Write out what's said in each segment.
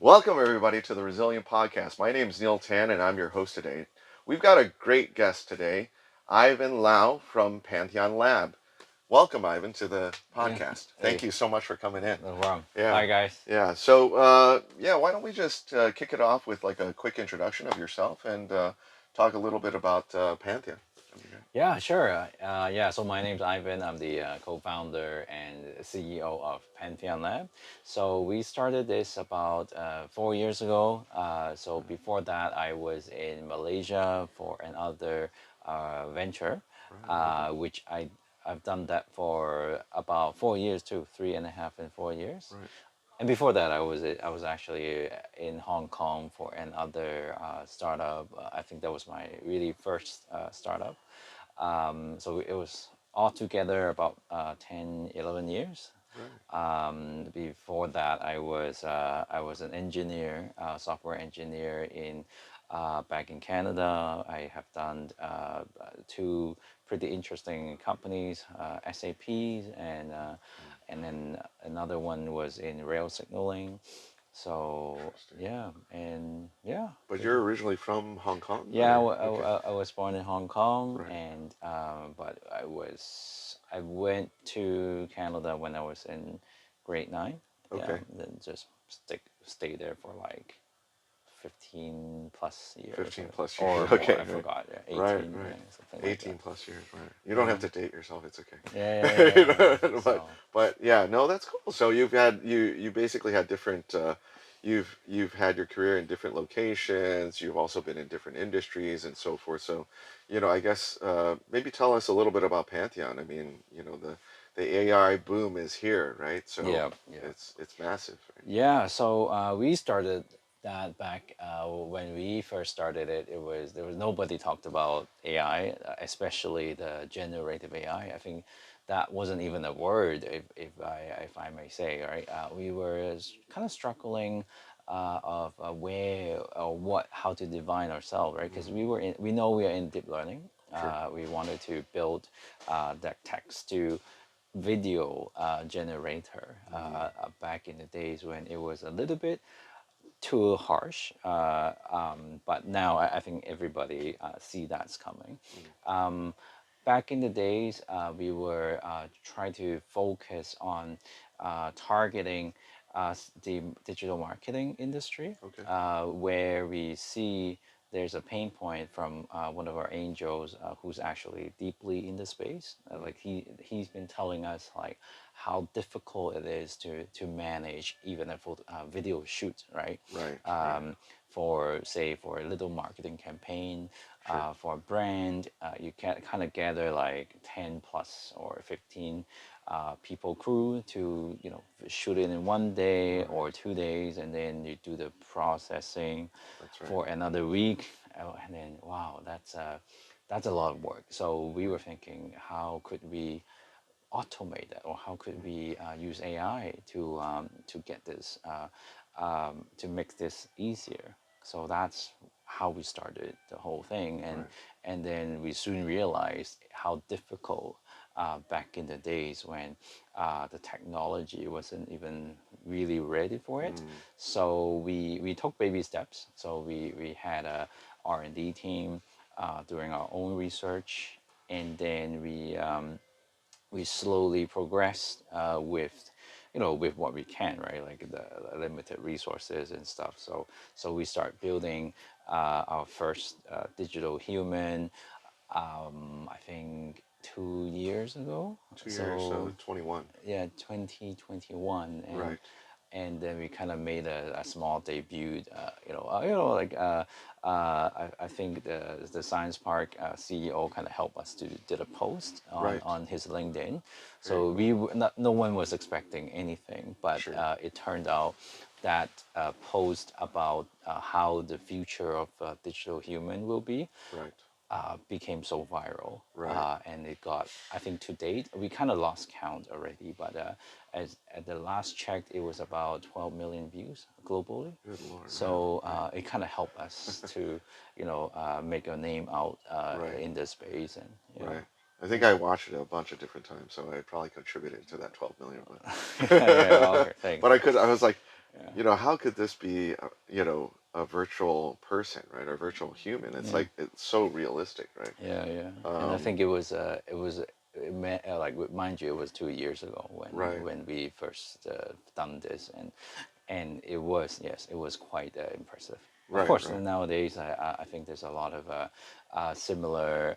Welcome, everybody, to the Resilient Podcast. My name is Neil Tan, and I'm your host today. We've got a great guest today, Ivan Lau from Pantheon Lab. Welcome, Ivan, to the Yeah. podcast. Thank Hey, you so much for coming in. no problem. Yeah, Hi, guys. yeah. So, why don't we just kick it off with like a quick introduction of yourself and talk a little bit about Pantheon. That'd be great. Yeah, sure. So my name's Ivan. I'm the co-founder and CEO of Pantheon Lab. So we started this about 4 years ago. So before that, I was in Malaysia for another venture, Right. Okay. which I've done that for about 4 years too, 3.5 and 4 years. Right. And before that, I was actually in Hong Kong for another startup. I think that was my really first startup. So it was altogether about 10, 11 years. Right. Before that, I was an engineer, software engineer in back in Canada. I have done two pretty interesting companies, SAPs, and then another one was in rail signaling. So Interesting. yeah, and yeah, But you're originally from Hong Kong, yeah, or okay. I was born in Hong Kong, Right. and but I went to Canada when I was in grade 9. Yeah, Okay. then just stay there for like 15 plus years 15 plus years. or more. Okay, I right. forgot. Yeah, Right, 18, yeah, right. something like 18 that. plus years, right. You don't Yeah, have to date yourself, it's yeah, yeah, okay. yeah, yeah. but So but yeah, no, that's cool. So you basically had different you've had your career in different locations, you've also been in different industries and so forth. So, I guess maybe tell us a little bit about Pantheon. I mean, the AI boom is here, right? So yeah, yeah. it's massive, right? Yeah, so we started that back when we first started it. There was nobody talked about AI, especially the generative AI. I think that wasn't even a word, if I may say, right? We were kind of struggling of where or what how to define ourselves, right? Because Hmm. we know we are in deep learning. Sure. We wanted to build that text to video generator Hmm. back in the days when it was a little bit too harsh. But now I think everybody see that's coming. Um, Back in the days, we were trying to focus on targeting the digital marketing industry, Okay. where we see there's a pain point from one of our angels who's actually deeply in the space. Like he's been telling us like how difficult it is to manage even a video shoot, right? Right, right. Um, for a little marketing campaign, Sure. for a brand, you can kind of gather like 10 plus or 15 people crew to shoot it in one day or Right. 2 days, and then you do the processing That's right. for another week. And then wow, that's a lot of work. So we were Right. thinking, how could we automate that, or how could we use AI to get this to make this easier? So that's how we started the whole thing, Right. and then we soon realized how difficult back in the days when the technology wasn't even really ready for it. Mm. So we took baby steps. So we had a R&D team doing our own research, and then we slowly progress with what we can, right? Like the limited resources and stuff. So we start building our first digital human. I think 2 years ago. 2 years, so So 21. yeah, 2021, Right. and then we kind of made a small debut. Like I think the Science Park CEO kind of helped us to did a post on Right. his LinkedIn. Very So cool. no one was expecting anything, but Sure. it turned out that post about how the future of digital human will be Right. became so viral, Right. and it got. I think to date we kind of lost count already, but as at the last check, it was about 12 million views globally. Good Lord. Wow. So Right. it kind of helped us to make a name out Right. in this space, and yeah. Right. I think I watched it a bunch of different times, so I probably contributed to that 12 million. Yeah, yeah, okay, thanks. But I was like, Yeah. how could this be, a virtual person, right? Or virtual human? It's Yeah. like it's so realistic, right? Yeah, yeah, and I Um, think like mind you, it was 2 years ago right, when we first done this, and it was, yes, it was quite impressive. Of right, course, right. nowadays I think there's a lot of similar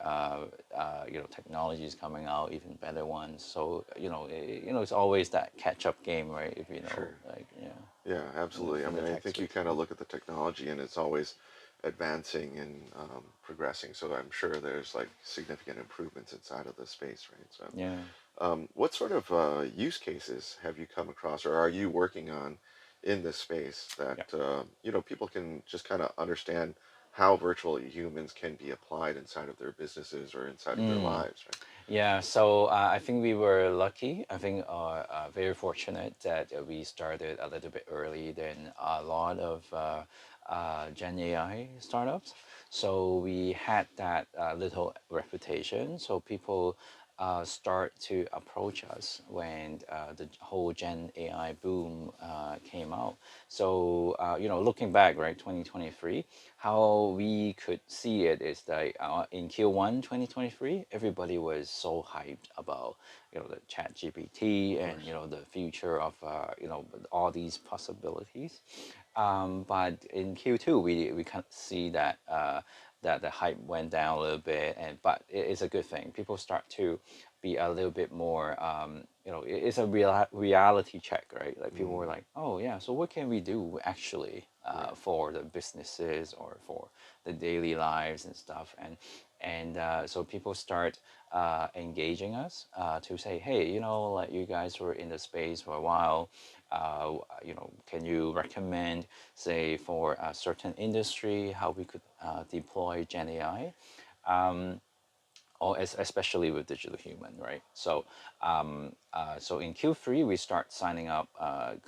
technologies coming out, even better ones. So it's always that catch up game, right? If you know, Sure. like, yeah, Yeah, absolutely. I in the mean, I tech think you space. kind of look at the technology and it's always advancing and progressing. So I'm sure there's like significant improvements inside of the space, right? So, Yeah. what sort of use cases have you come across or are you working on in this space that, Yeah. people can just kind of understand how virtual humans can be applied inside of their businesses or inside of their Mm. lives, right? Yeah, so I think we were lucky. I think very fortunate that we started a little bit early than a lot of Gen AI startups. So we had that little reputation. So people start to approach us when the whole Gen AI boom came out. So looking back, right, 2023, how we could see it is that in Q1 2023, everybody was so hyped about the Chat GPT Of and course. the future of all these possibilities. But in Q2, we can see that that the hype went down a little bit, and but it's a good thing. People start to be a little bit more, it's a reality check, right? Like people were Mm, like, oh yeah, so what can we do actually right, for the businesses or for the daily lives and stuff, and so people start engaging us to say, hey, like you guys were in the space for a while, can you recommend, say, for a certain industry, how we could deploy Gen AI? Or especially with digital human, right? So in Q3 we start signing up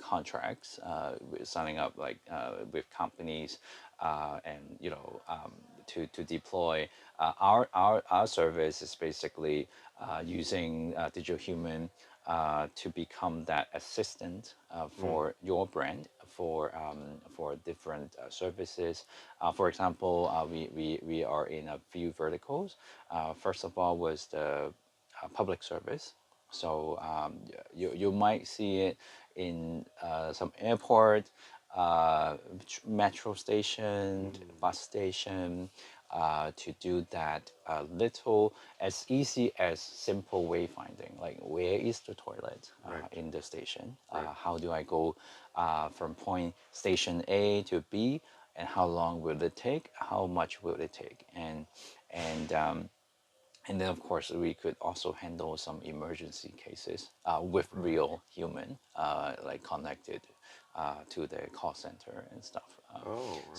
contracts, we're signing up like with companies, and to deploy our service is basically using digital human to become that assistant mm, for your brand for different services. For example, we are in a few verticals. First of all was the public service. So you might see it in some airport, metro station, mm, bus station, to do that little, as easy as simple wayfinding, like where is the toilet right, in the station? right. How do I go from point station A to B? And how long will it take? How much will it take? And and then of course we could also handle some emergency cases with Right. real human, like connected to the call center and stuff. Oh, right.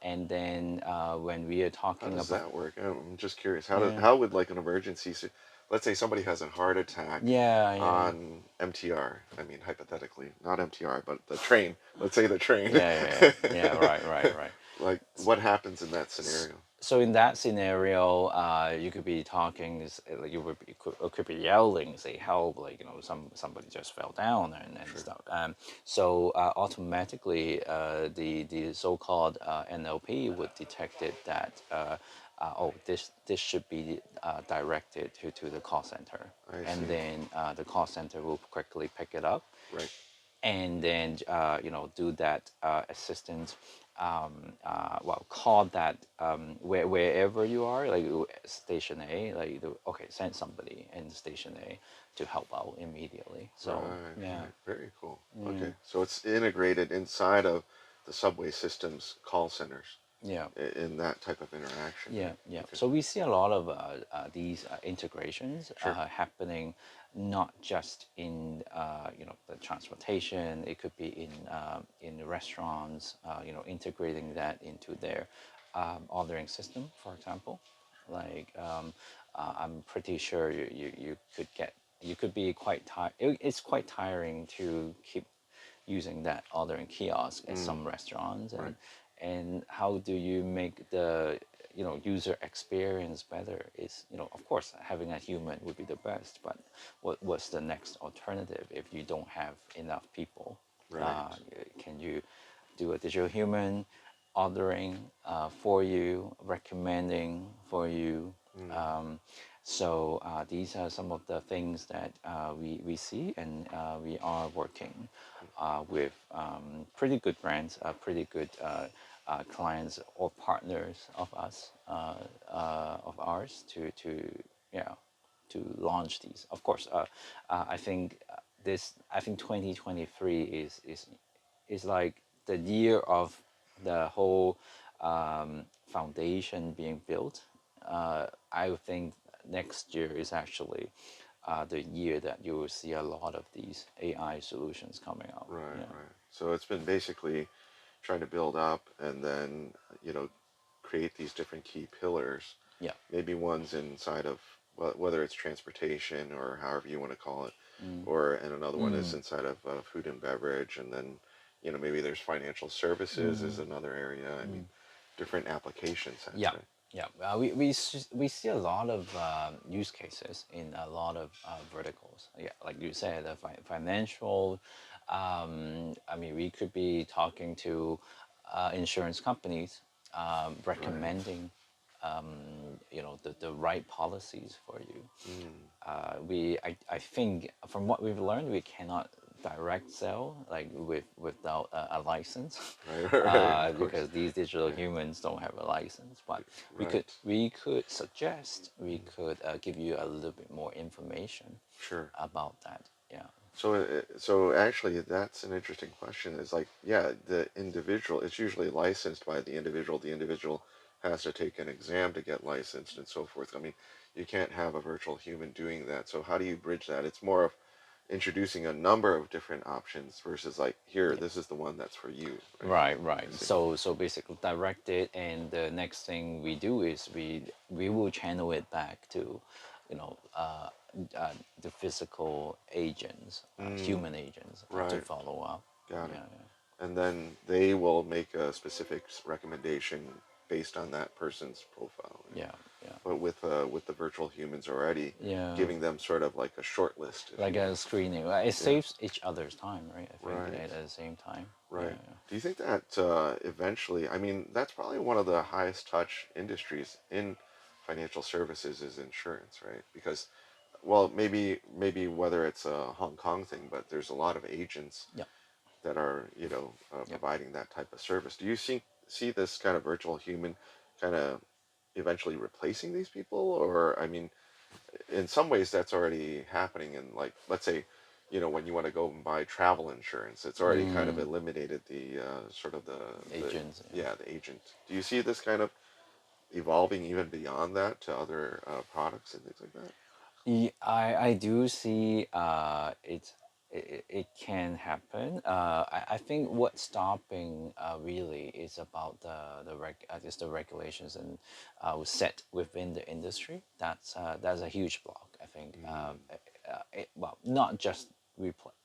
And then when we are How talking does about, that work? I'm just curious. yeah, How would like an emergency, let's say somebody has a heart attack yeah, yeah, on MTR. I mean, hypothetically, not MTR, but the train. Let's say the train. yeah, yeah, yeah, right, right, right. Like, what happens in that S- scenario? So in that scenario, you could be talking, like could be yelling, say help, like somebody just fell down and Sure. stuff. So automatically, the so-called NLP would detect it that oh, this should be directed to the call center, I and see. then the call center will quickly pick it up Right. and then do that assistance, well, call that wherever you are, like station A, like okay, send somebody in station A to help out immediately. So Right. yeah, Right. Very cool. yeah, Okay. So it's integrated inside of the subway systems call centers yeah. in that type of interaction, Yeah, right? yeah. Okay. So we see a lot of these integrations Sure. happening, not just in the transportation. It could be in the restaurants. Integrating that into their ordering system, for example. Like I'm pretty sure you could get, you could be quite tired. It's quite tiring to keep using that ordering kiosk at Mm, some restaurants, right. and how do you make the user experience better? Is of course having a human would be the best, but what's the next alternative if you don't have enough people? Right. Can you do a digital human ordering for you, recommending for you? Mm. Um, these are some of the things that we see, and we are working with pretty good brands, pretty good clients or partners of us, of ours, to yeah, to launch these. Of course, I think I think 2023 is like the year of the whole foundation being built. I think next year is actually the year that you will see a lot of these AI solutions coming out. Right, Yeah, right. So it's been basically trying to build up and then, you know, create these different key pillars. yeah, Maybe one's inside of whether it's transportation or however you want to call it, mm, or and another one is mm, inside of food and beverage, and then, you know, maybe there's financial services is mm, another area. I mean, mm. different application sets, Yeah, right? yeah. We see a lot of use cases in a lot of verticals. Yeah, like you said, the financial. I mean, we could be talking to insurance companies, Right. recommending, the right policies for you. Mm. I think from what we've learned, we cannot direct sell like without a license, Right, right, right, of course. because these digital Right, humans don't have a license. But right. we could suggest, we Mm. could give you a little bit more information Sure. about that. Yeah. So actually, that's an interesting question. It's like, yeah, the individual, it's usually licensed by the individual. The individual has to take an exam to get licensed and so forth. I mean, you can't have a virtual human doing that. So how do you bridge that? It's more of introducing a number of different options versus like, here, this is the one that's for you, right? Right, I right. see. So basically direct it, and the next thing we do is we will channel it back to, you know, the physical agents, Mm, human agents, to right. follow up. Got it. Yeah, And then they will make a specific recommendation based on that person's profile, right? yeah, yeah, But with the virtual humans already, yeah. Yeah. giving them sort of like a short list, if Like you a will. screening, right? It Yeah, saves each other's time, right? I think right, at the same time. Yeah, right. Do you think that eventually, I mean, that's probably one of the highest touch industries in financial services is insurance, right? Because, well, maybe whether it's a Hong Kong thing, but there's a lot of agents yeah, that are, yeah, providing that type of service. Do you see this kind of virtual human kind of eventually replacing these people, or I mean, in some ways that's already happening, and like let's say, when you want to go and buy travel insurance, it's yeah. already kind of eliminated the sort of the Agents. Yeah. yeah, the agent. Do you see this kind of evolving even beyond that to other products and things like that? I do see it can happen. I think what's stopping really is about is the regulations and set within the industry. That's a huge block. I think Mm, well, not just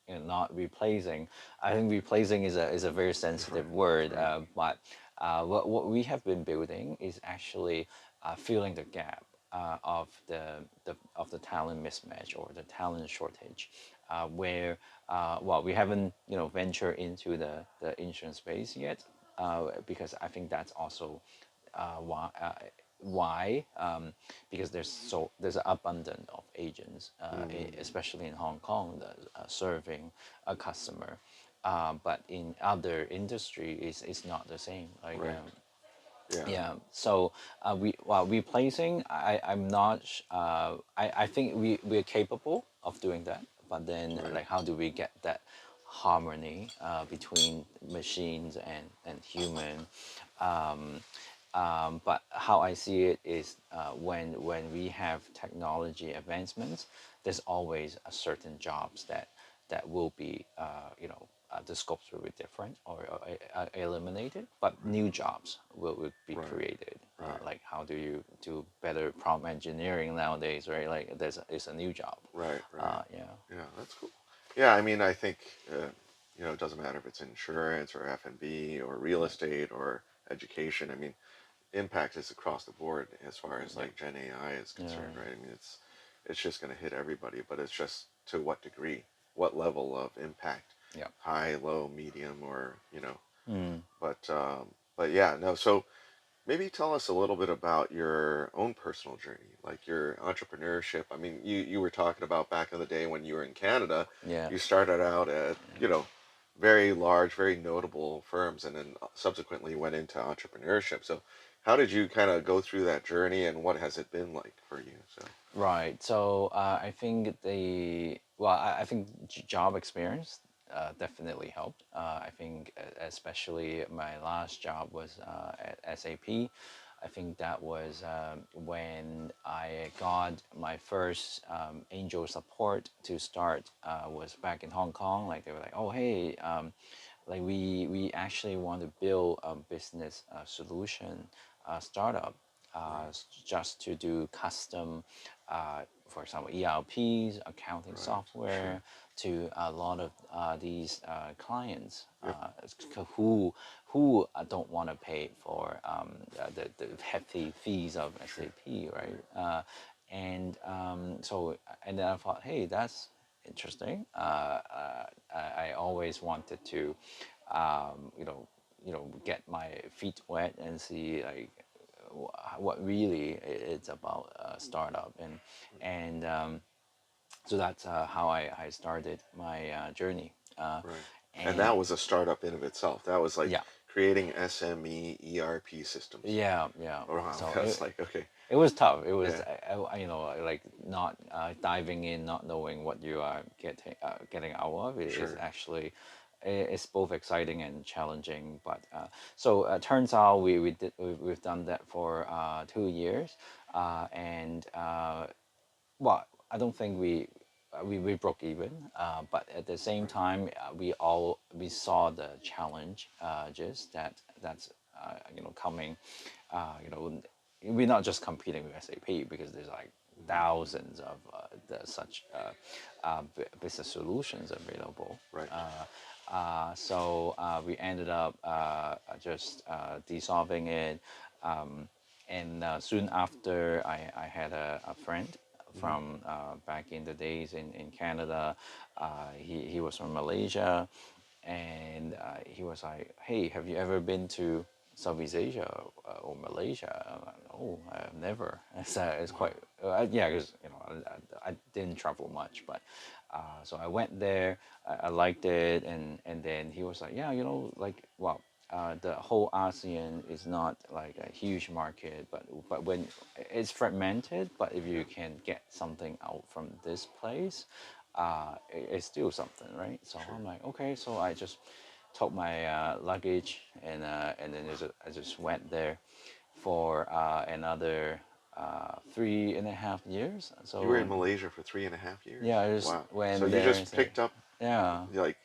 not replacing. I think replacing is a very right, sensitive word, right. but what we have been building is actually filling the gap of the talent mismatch or the talent shortage, where well, we haven't ventured into the insurance space yet, because I think that's also why because there's an abundance of agents, Mm, especially in Hong Kong, that serving a customer, but in other industry is not the same. Like right. Yeah. yeah, so replacing, I'm not. I think we're capable of doing that, but then Right. like how do we get that harmony between machines and human? Um, but how I see it is when we have technology advancements, there's always a certain jobs that will be the scopes will be different or eliminated, but new jobs will be Right. created. Right. Like how do you do better prompt engineering nowadays, right? Like it's a new job. Right. Right. Yeah, Yeah, that's cool. Yeah, I mean, I think it doesn't matter if it's insurance or F&B or real yeah, estate or education. I mean, impact is across the board as far as yeah, like Gen AI is yeah, concerned, right? I mean, it's just going to hit everybody, but it's just to what degree, what level of impact, Yeah. high, low, medium, or Mm. but but yeah, no. So maybe tell us a little bit about your own personal journey, like your entrepreneurship. I mean, you were talking about back in the day when you were in Canada, Yeah. you started out at, very large, very notable firms and then subsequently went into entrepreneurship. So how did you kind of go through that journey and what has it been like for you? So, Right. So I think I think job experience definitely helped. I think especially my last job was at SAP. I think that was when I got my first angel support to start. Was back in Hong Kong. Like they were like, oh hey, like we actually want to build a business solution startup right, just to do custom, for example, ERPs, accounting right, sure, software to a lot of these clients yep, who don't want to pay for the hefty fees of sure, SAP, right? right, And then I thought, hey, that's interesting. I always wanted to, you know, get my feet wet and see like what really it's about startup and so that's how I started my journey. right. And And that was a startup in of itself. That was like yeah, creating SME ERP systems. yeah. Wow, So that's like okay, it was tough. It was, yeah, like not diving in, not knowing what you are getting out of. It is sure, actually, it's both exciting and challenging. But turns out we've done that for 2 years, and well, I don't think we broke even, but at the same right, time, we saw the challenge just that's coming. You know, we're not just competing with SAP because there's like hmm, thousands of such business solutions available. right, We ended up just dissolving it. Um, and soon after, I had a friend hmm, from back in the days in Canada. He was from Malaysia, and he was like, "Hey, have you ever been to Southeast Asia or Malaysia?" I'm like, "No, I've never." It's wow, quite yeah, because I didn't travel much, but so I went there. I liked it, and then he was like, "Yeah, like well." The whole ASEAN is not like a huge market, but when it's fragmented, but if yeah, you can get something out from this place, it's still something, right? So sure. I'm like, okay. So I just took my luggage and then I just went there for another 3.5 years. You were in So Malaysia for 3.5 years. yeah, I just Wow. So went you there and just said, picked up, yeah, like,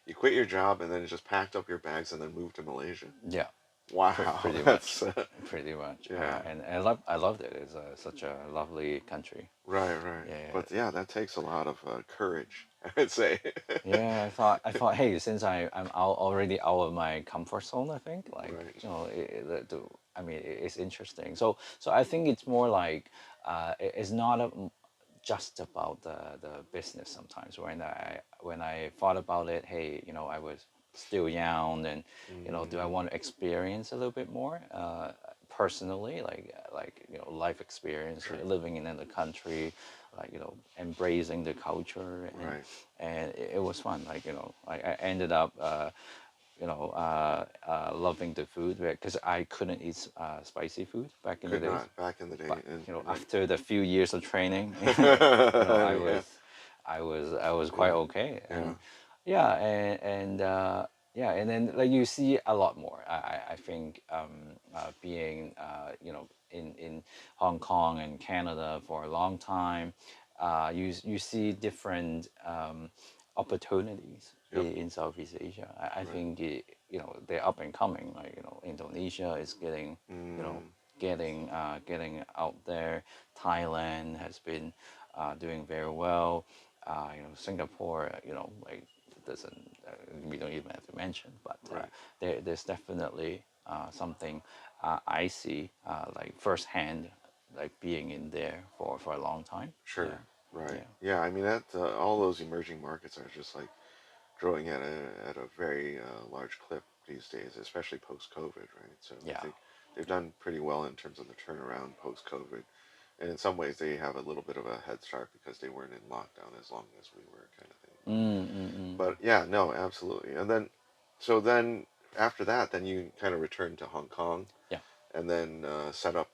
you quit your job and then just packed up your bags and then moved to Malaysia. yeah, Wow, pretty much, that's pretty much. yeah, And I loved it. It's such a lovely country. right, right. Yeah, But yeah, that takes a lot of courage, I would say. yeah, I thought, hey, since I'm already out of my comfort zone, I think, like, Right, I mean, it's interesting. So I think it's more like, it's not just about the business. Sometimes when I thought about it, hey, I was still young, and do I mm, want to experience a little bit more personally, like life experience, sure, living in another country, like embracing the culture, right. and it was fun. Like I ended up loving the food because I couldn't eat spicy food back in the Could days. not back in the day, But and then after the few years of training, I yeah, was quite yeah, okay, yeah, and yeah, and yeah, and then like you see a lot more. I think being in Hong Kong and Canada for a long time, you see different opportunities yep, in Southeast Asia. I right. think they're up and coming. Like Indonesia is getting you know Mm, getting out there. Thailand has been doing very well. Singapore, like doesn't we don't even have to mention, but right, there's definitely something I see like firsthand, like being in there for a long time. sure. Yeah. Right. Yeah, Yeah. I mean that all those emerging markets are just like growing at a very large clip these days, especially post COVID, right? So I yeah. think they've done pretty well in terms of the turnaround post COVID, and in some ways they have a little bit of a head start because they weren't in lockdown as long as we were, kind of thing. Mm, mm, mm. But yeah, no, absolutely. And then, so then after that, then you kind of returned to Hong Kong Yeah. and then set up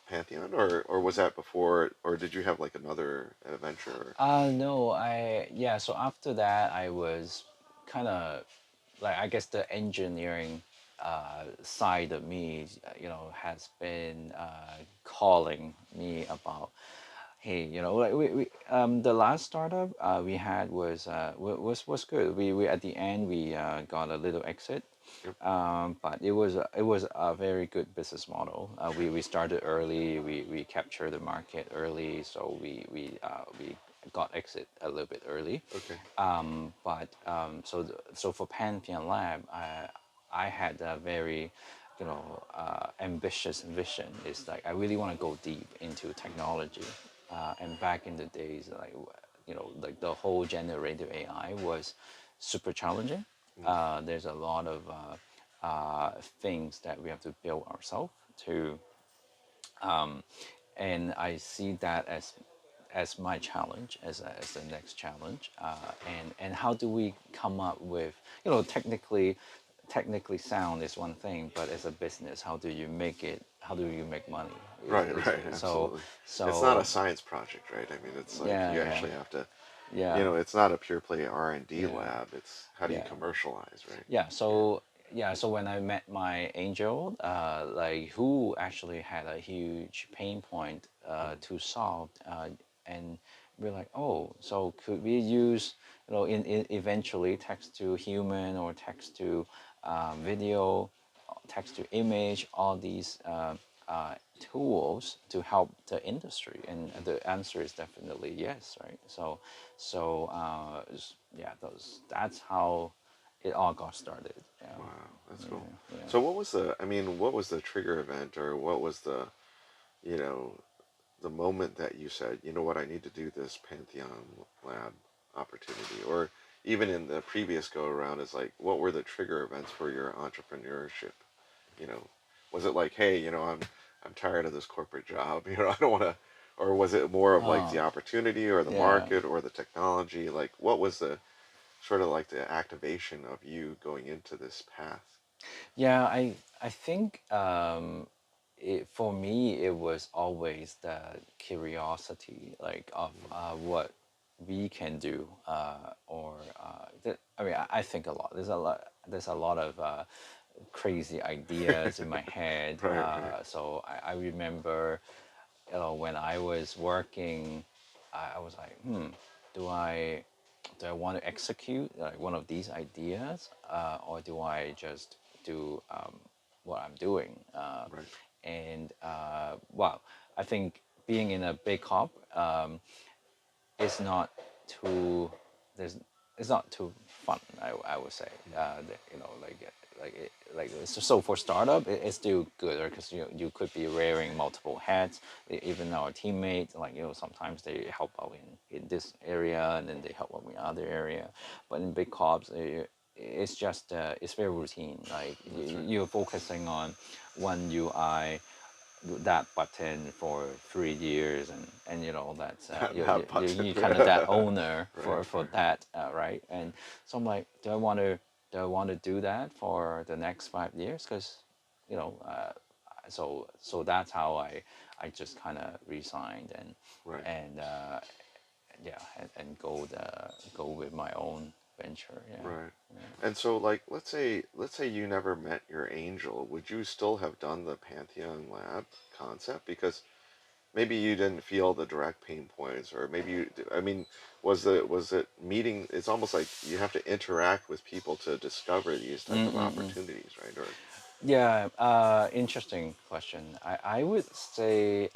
Pantheon, or was that before, or did you have like another adventure? No, yeah. So after that, I was kind of like, I guess the engineering side of me, has been calling me about, hey, like the last startup we had was good. We at the end we got a little exit, Yep. but it was a very good business model. We started early. We captured the market early, so we got exit a little bit early. Okay. So for Pantheon Lab, I had a very ambitious vision. It's like I really want to go deep into technology. And back in the days, like like the whole generative AI was super challenging. Mm. There's a lot of things that we have to build ourselves to, and I see that as my challenge, as the next challenge. And how do we come up with, technically sound is one thing, but as a business, how do you make it? How do you make money? Right, Is right, so absolutely. It's not a so science project, right? I mean, it's like yeah, you yeah, actually have to, yeah, it's not a pure play R&D yeah, lab. It's how do you yeah. commercialize, right? Yeah, Yeah. so when I met my angel, like who actually had a huge pain point Mm. to solve, and we're like, oh, so could we use, in eventually text to human or text to video, text to image, all these tools to help the industry? And the answer is definitely yes, right? Yeah, that's how it all got started. Yeah, Wow, that's yeah, cool. yeah. So what was I mean, what was the trigger event, or what was you know, the moment that you said, you know what, I need to do this Pantheon Lab opportunity, or even in the previous go around, is like, what were the trigger events for your entrepreneurship? You know, was it like, hey, I'm tired of this corporate job, I don't want to, or was it more of like the Oh, opportunity or the yeah, market or the technology? Like, what was the sort of like the activation of you going into this path? yeah. I think for me it was always the curiosity, like of Mm. what we can do, I mean, I think a lot. There's a lot of crazy ideas in my head. Right, right. So I remember, when I was working, I was like, do I do I want to execute like one of these ideas, or do I just do what I'm doing? Right. And well, I think being in a big corp, it's not too there's it's not too fun. I would say, so for startup, it's still good because you could be wearing multiple hats. Even our teammates, like, sometimes they help out in this area and then they help out in other area. But in big corps, it's just it's very routine. Like That's right. you're focusing on one UI, that button for 3 years, and that's That button. you kind of that owner Right, for right. that, right? And so I'm like, do I want to do that for the next 5 years? Because you know so that's how I just kind of resigned, and Right. and yeah, and go with my own venture. Yeah, Right. yeah. And so like let's say you never met your angel, would you still have done the Pantheon Lab concept? Because maybe you didn't feel the direct pain points, or maybe I mean, was it meeting, it's almost like you have to interact with people to discover these type of Mm-mm-mm. opportunities, right? Or Yeah, interesting question. I would say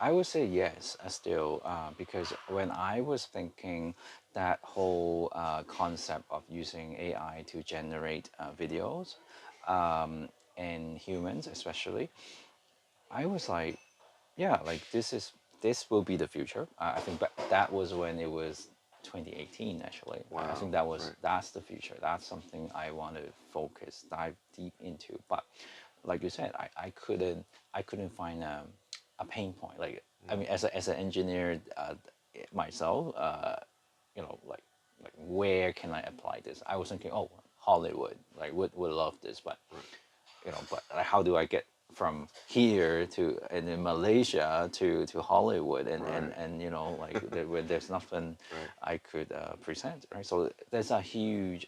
yes, still, because when I was thinking that whole concept of using AI to generate videos, and humans especially, I was like, yeah, like this will be the future. I think, but that was when it was 2018 actually. I Wow. think that was Right. that's the future. That's something I want to focus, dive deep into. But like you said, I couldn't find a pain point. Like I mean, as an engineer myself, you know, like where can I apply this? I was thinking, oh, Hollywood, like would love this, but Right. you know, but like, how do I get from here to and in Malaysia to Hollywood Right. and you know like where there's nothing Right. I could present, right? So there's a huge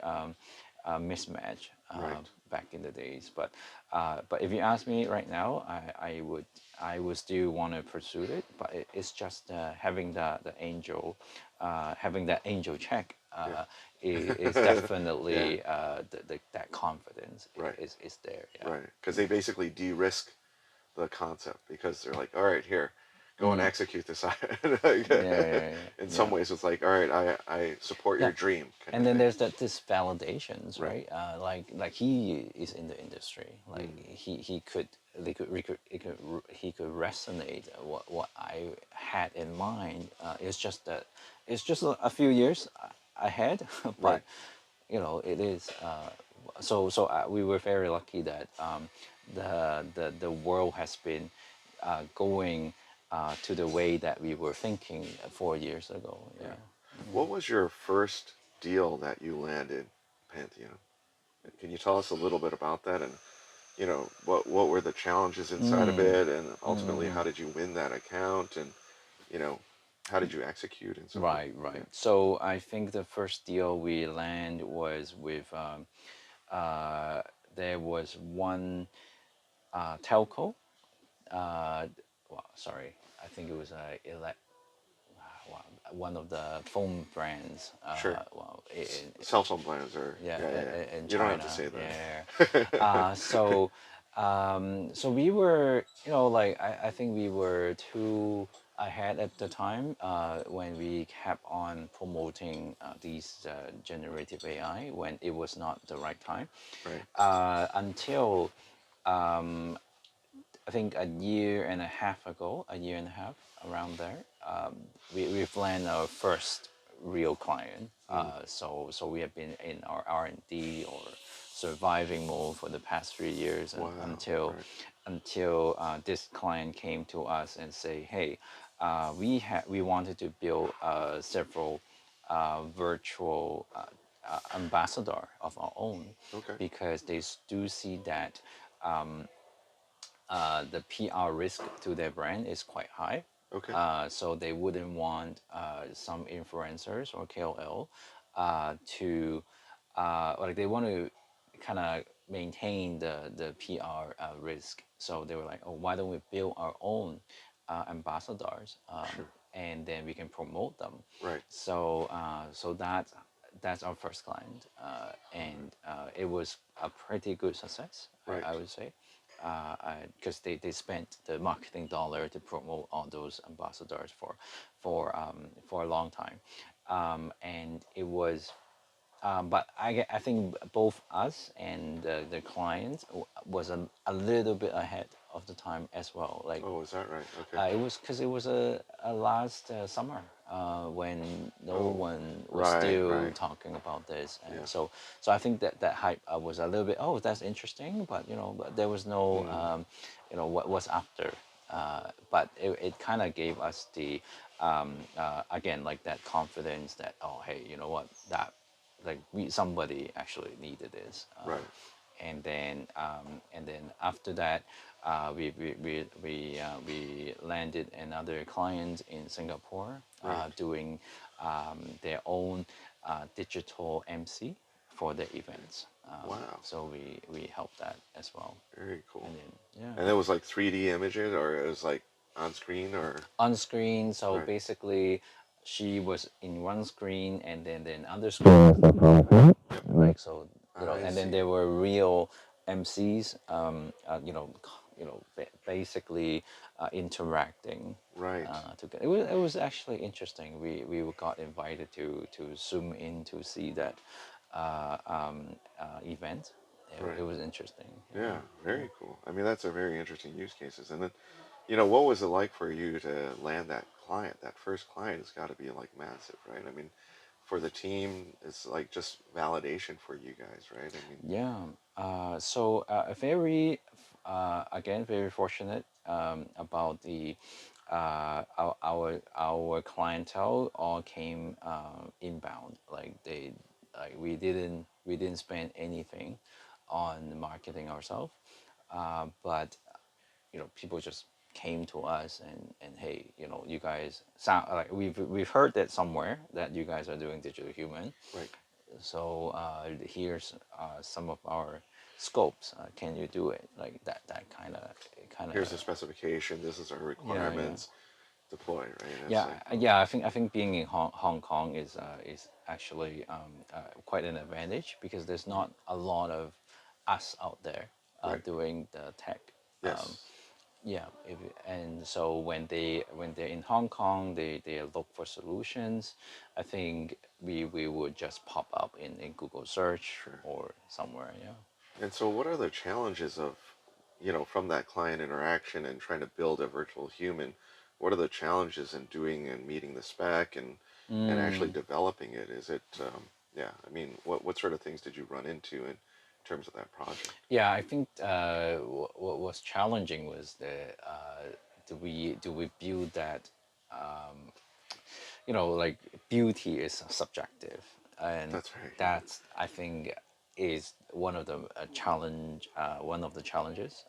mismatch Right. back in the days. But if you ask me right now, I would still want to pursue it. But it's just having the angel, having that angel check. Yeah. Is Yeah. definitely that confidence Right. is there. Yeah. Right. Because they basically de-risk the concept because they're like, all right, here, go and Mm. execute this. Yeah, yeah, yeah, In some yeah. ways, it's like, all right, I support Yeah. your dream kind And of then thing. there's that this validations, Right. right? Like he is in the industry. Like Mm. he could he could resonate what I had in mind. It's just that it's just a few years ahead, Right. but you know it is. We were very lucky that the world has been going to the way that we were thinking 4 years ago. Yeah. Right. What was your first deal that you landed, Pantheon? Can you tell us a little bit about that and what were the challenges inside of Mm. it and ultimately Mm. how did you win that account and you know how did you execute and so forth? Right, Yeah. right. So I think the first deal we land was with uh, there was one telco. Uh, well, sorry, I think it was one of the phone brands. Sure. Well, Cell phone plans are yeah, yeah. in You don't have China. to say Yeah. that. So we were, you know, like I think we were too ahead at the time when we kept on promoting these generative AI when it was not the right time Right. until I think a year and a half ago, a year and a half around there, we've landed our first real client. Mm. So we have been in our R&D or surviving mode for the past 3 years and Wow. Right. until this client came to us and say, hey, we wanted to build several virtual ambassador of our own Okay. because they do see that the PR risk to their brand is quite high. Okay. So they wouldn't want some influencers or KOL to like they want to kind of maintain the PR risk. So they were like, oh, why don't we build our own ambassadors Sure. and then we can promote them. Right. So that's our first client, and it was a pretty good success, Right. I would say, because they spent the marketing dollar to promote all those ambassadors for a long time, and it was but I think both us and the client was a little bit ahead of the time as well. Like Oh, is that right? Okay. it was because it was a last summer when no Oh, one was right. still Right. talking about this, and Yeah. so I think that hype was a little bit, oh, that's interesting, but you know, but there was no Mm. you know what's after. But it kind of gave us the again like that confidence that, oh, hey, you know what, that like somebody actually needed this, Right. and then after that we landed another client in Singapore Right. doing their own digital MC for the events. Wow. So we helped that as well, Very cool. and then yeah, And that was like 3D images, or it was like on screen, or on screen. So right. basically, she was in one screen, and then other screen was in front of her. Yep. Like so, you know, I and then see. there were real MCs, you know, basically interacting Right. together. It was actually interesting. We got invited to zoom in to see that event. It Right. was interesting. Yeah. Yeah. Very cool. I mean, that's a very interesting use cases. And then, what was it like for you to land that client? That first client has got to be like massive, right? I mean, for the team, it's like just validation for you guys, right? I mean, Yeah. So very, again, very fortunate about the our clientele all came inbound. Like we didn't spend anything on marketing ourselves, but people just came to us and hey, you guys sound like we've heard that somewhere that you guys are doing digital human, right. so here's some of our scopes. Can you do it? Like that kind of. Here's the specification. This is our Yeah, yeah, requirements. Deploy, right? It's yeah, like, yeah. I think being in Hong Kong is actually quite an advantage because there's mm, not a lot of us out there right. doing the tech. Um, Yes. yeah, and so when they're in Hong Kong, they look for solutions. I think we would just pop up in Google search Sure. or somewhere. Yeah. And so, what are the challenges of, from that client interaction and trying to build a virtual human? What are the challenges in doing and meeting the spec and actually Mm, developing it? Is it, yeah, I mean, what sort of things did you run into in terms of that project? yeah, I think what was challenging was do we build that like beauty is subjective, and That's right, yeah. that's I think is one of the challenges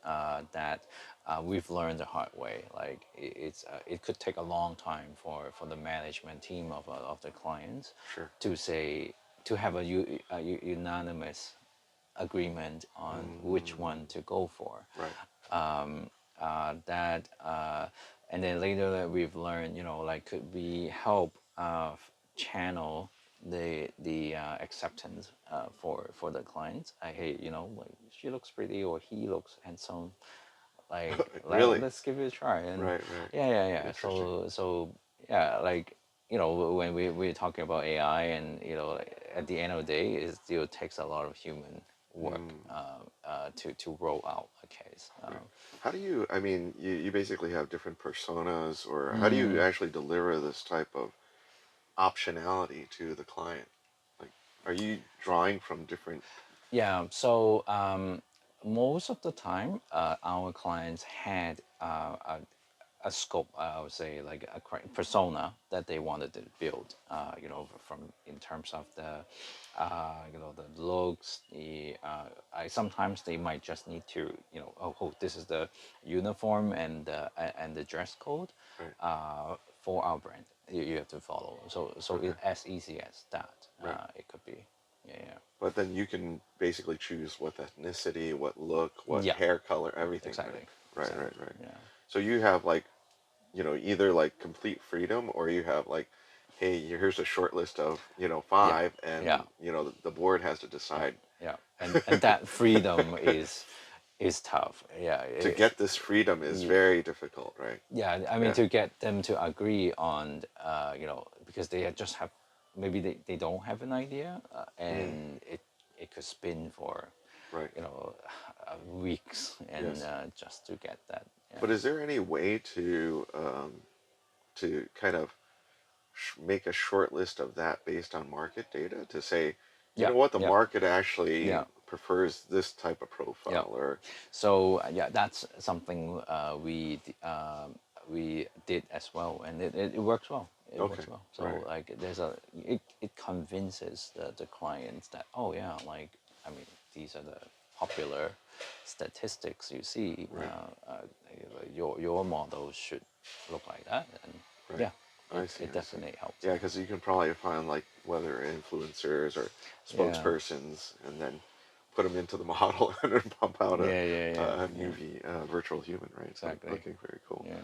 that we've learned the hard way. Like it could take a long time for the management team of the clients Sure. to say to have a unanimous agreement on which Mm, one to go for. right. That and then later that we've learned, like could we help channel the acceptance for the clients. I hate, like she looks pretty or he looks handsome. Like Really? let's give it a try. And Right, right. yeah, yeah, yeah. Interesting. So yeah, like when we're talking about AI, and like, at the end of the day, it still takes a lot of human work Mm, to roll out a case. right. How do you, I mean, you basically have different personas, or how do you Mm, actually deliver this type of optionality to the client? Like, are you drawing from different? yeah. So most of the time, our clients had a scope, I would say, like a persona that they wanted to build. From in terms of the looks. I sometimes they might just need to, oh, this is the uniform and the dress code Right, for our brand. You have to follow. So okay, it as easy as that. right. It could be. Yeah. But then you can basically choose what ethnicity, what look, what Yeah. hair color, everything, right? Exactly. Right, Exactly. right, right. Yeah. So you have like, either like complete freedom, or you have like, hey, here's a short list of, Yeah. five, Yeah. and, the board has to Yeah. decide. Yeah. And that freedom is tough. Yeah. To get this freedom is very difficult, right? Yeah, I mean Yeah. to get them to agree on, because they just have maybe they don't have an idea, Mm, and it could spin for, right. you know, weeks, and Yes. just to get that. Yeah. But is there any way to kind of make a short list of that based on market data to say, Yeah. what, the Yeah. market actually Yeah. prefers this type of Yeah. profile, or So yeah, that's something we did as well, and it works well. It okay, works well. right, So like it convinces the clients that, oh yeah, like I mean these are the popular statistics you see. right, Your model should look like that, and right. yeah, I see, it I see. definitely helps. Yeah, because you can probably find like whether influencers or Yeah, spokespersons, and then put them into the model and then pump out a, yeah, yeah, yeah, a yeah. UV virtual human, right? So, Exactly. okay, very cool. Yeah.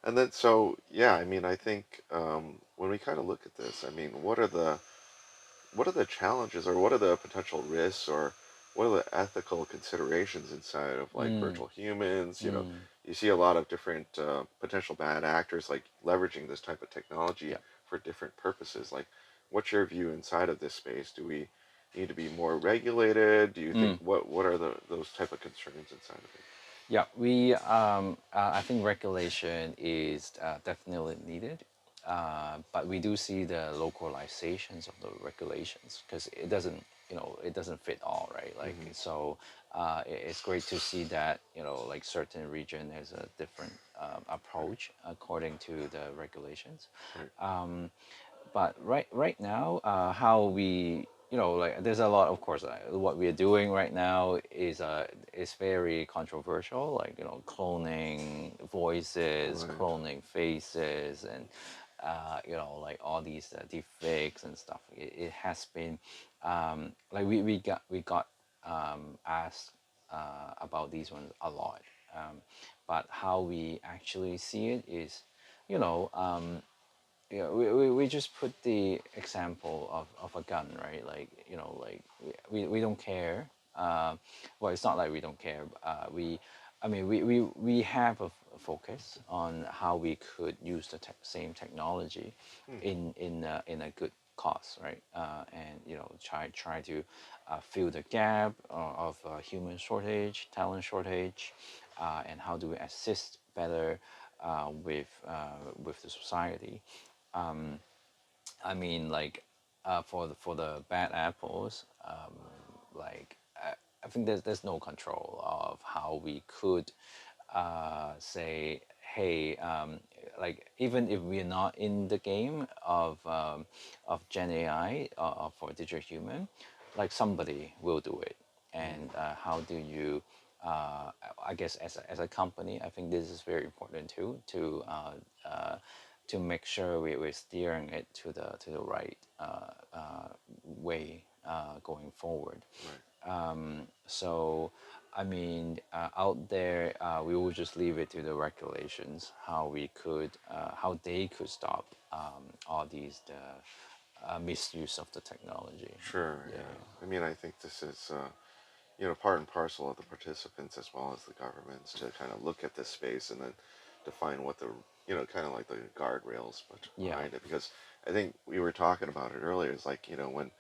And then, so yeah, I mean, I think when we kind of look at this, I mean, what are the challenges, or what are the potential risks, or what are the ethical considerations inside of like Mm, virtual humans? mm, You see a lot of different potential bad actors like leveraging this type of technology yeah. for different purposes. Like, what's your view inside of this space? Do we need to be more regulated? Do you think, Mm. what are those type of concerns inside of it? Yeah, I think regulation is definitely needed, but we do see the localizations of the regulations because it doesn't, it doesn't fit all, right? Like, Hmm. so it's great to see that, like certain region has a different Right, approach according to the regulations. right. But right now, how we, like there's a lot, of course, what we're doing right now is very controversial, like, cloning voices, Right. cloning faces, and like all these deep fakes and stuff. It has been like we got asked about these ones a lot, but how we actually see it is, you know um, we just put the example of a gun, right? Like, like we don't care. Well, it's not like we don't care. I mean, we have a focus on how we could use the same technology Hmm. in a good cause, right? And try to fill the gap of human shortage, talent shortage, and how do we assist better with the society. um, I mean, like, for the bad apples, like I think there's no control of how we could say, hey, like even if we're not in the game of Gen AI for digital human, like somebody will do it. Hmm. And how do you I guess as a company, I think this is very important too, uh, to make sure we're steering it to the right way going forward. Right. So, I mean, out there, we will just leave it to the regulations, how they could stop all these misuse of the technology. Sure. Yeah, Yeah. I mean, I think this is part and parcel of the participants as well as the governments to kind of look at this space and then define what the kind of like the guardrails yeah, behind it. Because I think we were talking about it earlier. It's like when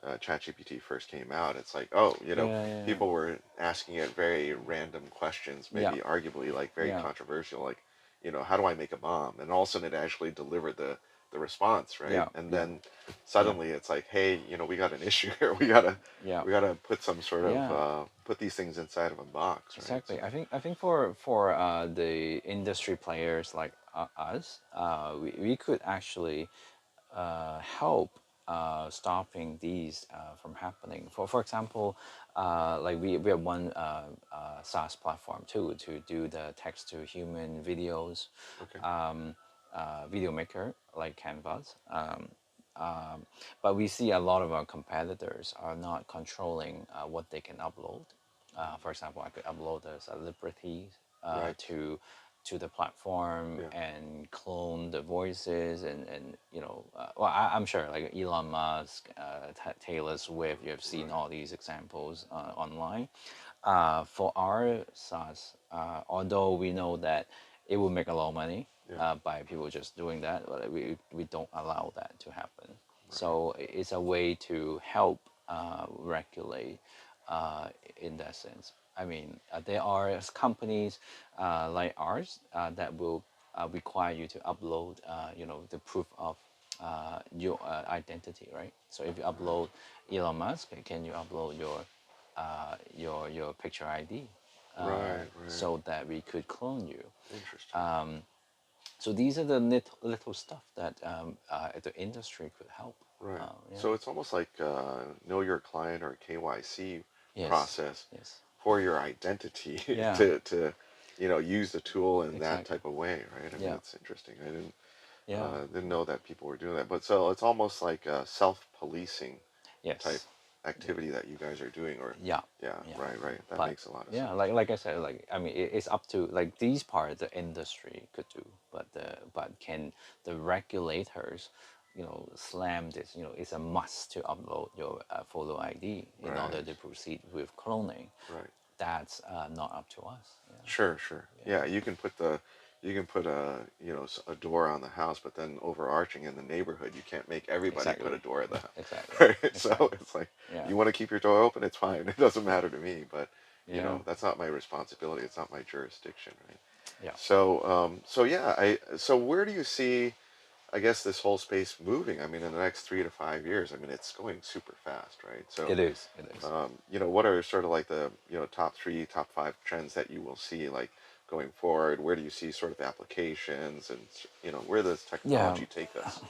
ChatGPT first came out, it's like, oh, yeah, yeah, people were asking it very random questions, yeah, maybe arguably like very yeah, controversial, like, how do I make a bomb? And all of a sudden, it actually delivered the response, right? yeah, And yeah, then yeah, suddenly, it's like, hey, we got an issue here. yeah, We gotta put some sort of yeah. put these things inside of a box, right? So, Exactly. I think for the industry players like us, we could actually help stopping these from happening. For example, like we have one SaaS platform too to do the text to human videos, okay, um, video maker like Canvas. But we see a lot of our competitors are not controlling what they can upload. For example, I could upload the celebrities right, to the platform yeah, and clone the voices and well, I'm sure like Elon Musk, Taylor Swift, you have seen right, all these examples online. For our SaaS, although we know that it will make a lot of money yeah, by people just doing that, but we don't allow that to happen. right, So it's a way to help regulate uh, in that sense. I mean, there are companies like ours that will require you to upload, the proof of your identity, right? So if you right, upload Elon Musk, can you upload your picture ID right, right. so that we could clone you? Interesting. So these are the little stuff that the industry could help. Right. Yeah. So it's almost like know your client or KYC Yes. process Yes. for your identity Yeah. to use the tool in that Exactly. type of way, right? I mean, Yeah. it's interesting. I Yeah. didn't know that people were doing that. But so it's almost like a self-policing type Yes. activity that you guys are doing, or Yeah. yeah, Yeah. right, right. That But makes a lot of yeah, sense. like I said, like I mean, it's up to like these parts the industry could do, but can the regulators, slam this? It's a must to upload your photo ID in order Right, to proceed with cloning. right. That's not up to us. Sure, sure. Yeah. Yeah, you can put a a door on the house, but then overarching in the neighborhood, you can't make everybody put a Exactly. door at the Exactly. right. So Exactly. it's like Yeah. you want to keep your door open, it's fine. It doesn't matter to me. But you Yeah. know, that's not my responsibility. It's not my jurisdiction, right? Yeah. So yeah, so where do you see, I guess, this whole space moving? I mean, in the next 3 to 5 years, I mean, it's going super fast, right? So, It is. It is. you know, what are sort of like the, you know, top three, top five trends that you will see like going forward? Where do you see sort of applications and, you know, where does Yeah. technology take us?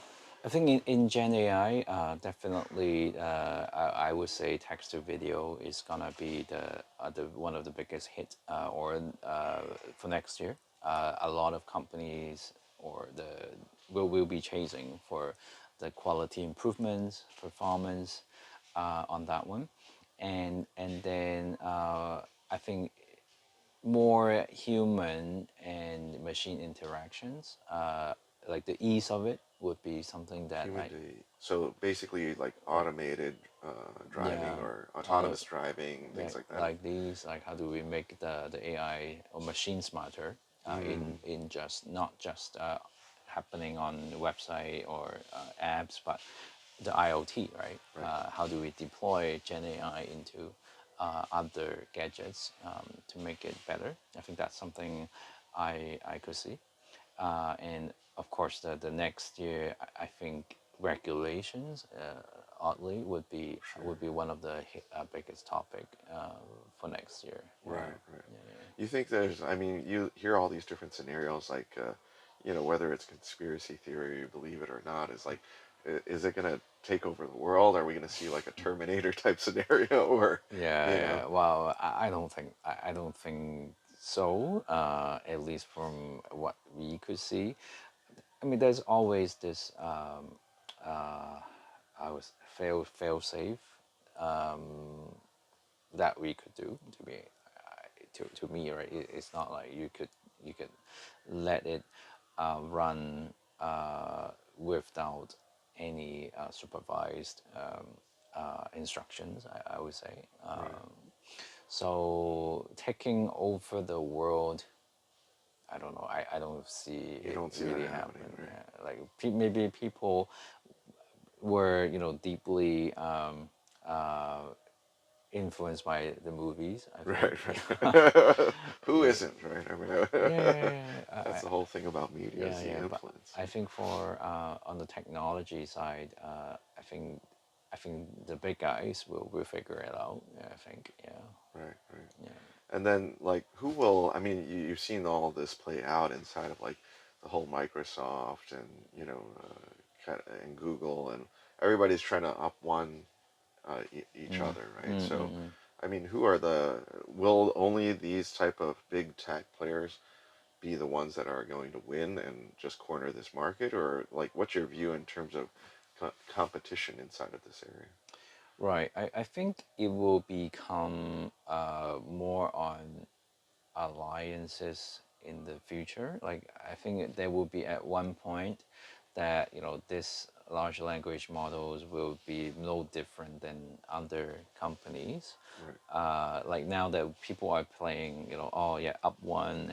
I think in Gen AI, definitely, I would say text to video is gonna be the one of the biggest hit, or for next year. A lot of companies or the will be chasing for the quality improvements, performance, on that one, and then I think more human and machine interactions. Like the ease of it would be something that Human I, to, so basically like yeah, automated yeah, driving or auto, autonomous driving, yeah, things like that. like these, like how do we make the AI or machine smarter, Mm, in just not just happening on the website or apps, but the IoT, right? right. How do we deploy Gen AI into other gadgets, to make it better? I think that's something I could see. And of course, the next year, I think regulations, oddly, Sure. would be one of the biggest topic for next year. Right, Yeah, right. yeah, You think there's, I mean, you hear all these different scenarios, like, you know, whether it's conspiracy theory, you believe it or not, is like, is it going to take over the world? Are we going to see like a Terminator type scenario, or, yeah. you know, Yeah. Well, I don't think so. At least from what we could see. I mean, there's always this I was fail safe, um, that we could do to be, to me, right. It's not like you could let it run without any supervised instructions, I would say. right. So taking over the world, I don't know. I don't see You it don't see that really happening, happen. right? Yeah. Like maybe people were, deeply influenced by the movies, I Right, think. right. Who Yeah, isn't, right? I mean, yeah, that's the whole thing about media is yeah, the yeah. But influence. I think for on the technology side, I think the big guys will figure it out. Yeah, I think. Yeah, Right, right. yeah. And then, like, who will? I mean, you've seen all of this play out inside of like the whole Microsoft and, you know, and Google, and everybody's trying to up one each Mm, other, right? mm, So, mm, I mean, who are the? Will only these type of big tech players be the ones that are going to win and just corner this market, or like, what's your view in terms of competition inside of this area? right. I think it will become more on alliances in the future. Like I think there will be at one point that this large language models will be no different than other companies. Right. Like now that people are playing, oh yeah, up one,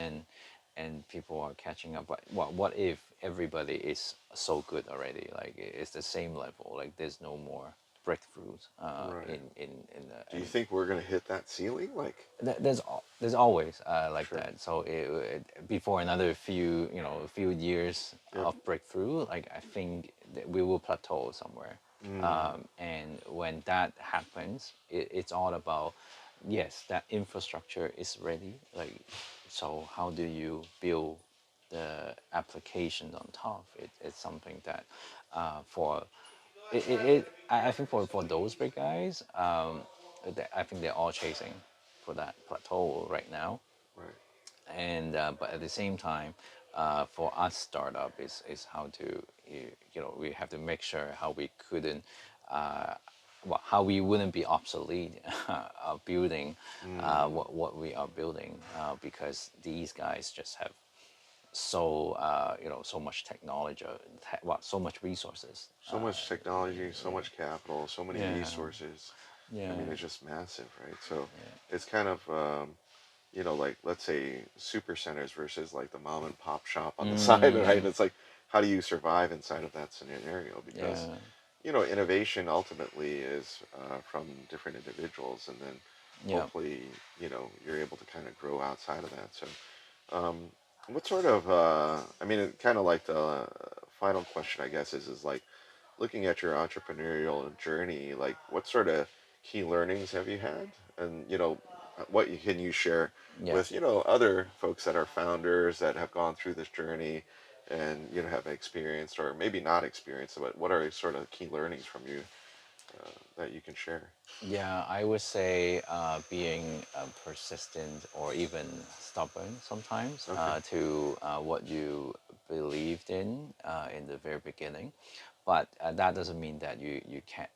and people are catching up. But what if everybody is so good already? Like it's the same level. Like there's no more breakthroughs Right. in the, Do you and think we're gonna hit that ceiling? Like, there's always like sure. that. So before another few years Yep. of breakthrough, like I think that we will plateau somewhere. Mm, And when that happens, it's all about, yes, that infrastructure is ready. Like, so how do you build the applications on top? It's something that for I think for those big guys, I think they're all chasing for that plateau right now. right. And but at the same time, for us startup is how to, we have to make sure how we couldn't, well, how we wouldn't be obsolete building Mm, what we are building, because these guys just have so so much technology, well, so much resources. so much technology, so much capital, so many Yeah, resources. I yeah, mean, it's just massive, right? So yeah. it's kind of, you know, like, let's say super centers versus like the mom and pop shop on the side, right? And Mm, it's like, how do you survive inside of that scenario? Because, yeah, you know, innovation ultimately is from different individuals, and then Yeah. hopefully, you're able to kind of grow outside of that. So, um, what sort of, I mean, kind of like the final question, I guess, is like looking at your entrepreneurial journey, like what sort of key learnings have you had? And, what can you share Yeah. with, other folks that are founders that have gone through this journey and, have experienced or maybe not experienced, but what are sort of key learnings from you that you can share? Yeah, I would say being persistent or even stubborn sometimes Okay. to what you believed in the very beginning. But that doesn't mean that you can't.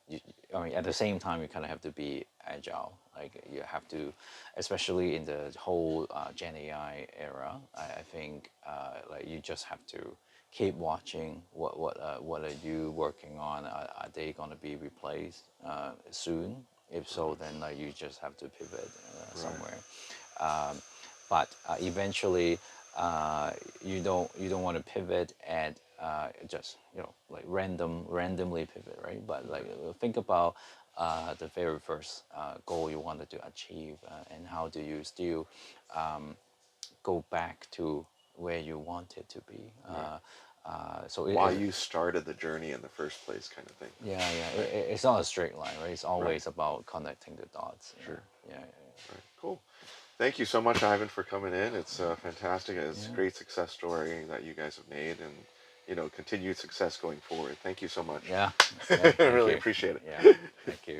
I mean, at the same time, you kind of have to be agile. Like you have to, especially in the whole Gen AI era. I think like you just have to keep watching what are you working on. Are they going to be replaced soon? If so, then like you just have to pivot Right. somewhere. Um, but eventually, uh, you don't want to pivot and just like randomly pivot, right? But like Right. think about the very first goal you wanted to achieve, and how do you still go back to where you wanted to be. Right. So Why you started the journey in the first place, kind of thing. yeah, yeah. Right. It's not a straight line, right? It's Right. always about connecting the dots. Yeah, Sure. yeah, yeah, Right. Cool. Thank you so much, Ivan, for coming in. It's fantastic. It's a yeah. great success story that you guys have made, and continued success going forward. Thank you so much. Yeah, yeah. I Thank really you. appreciate Yeah, it. thank you.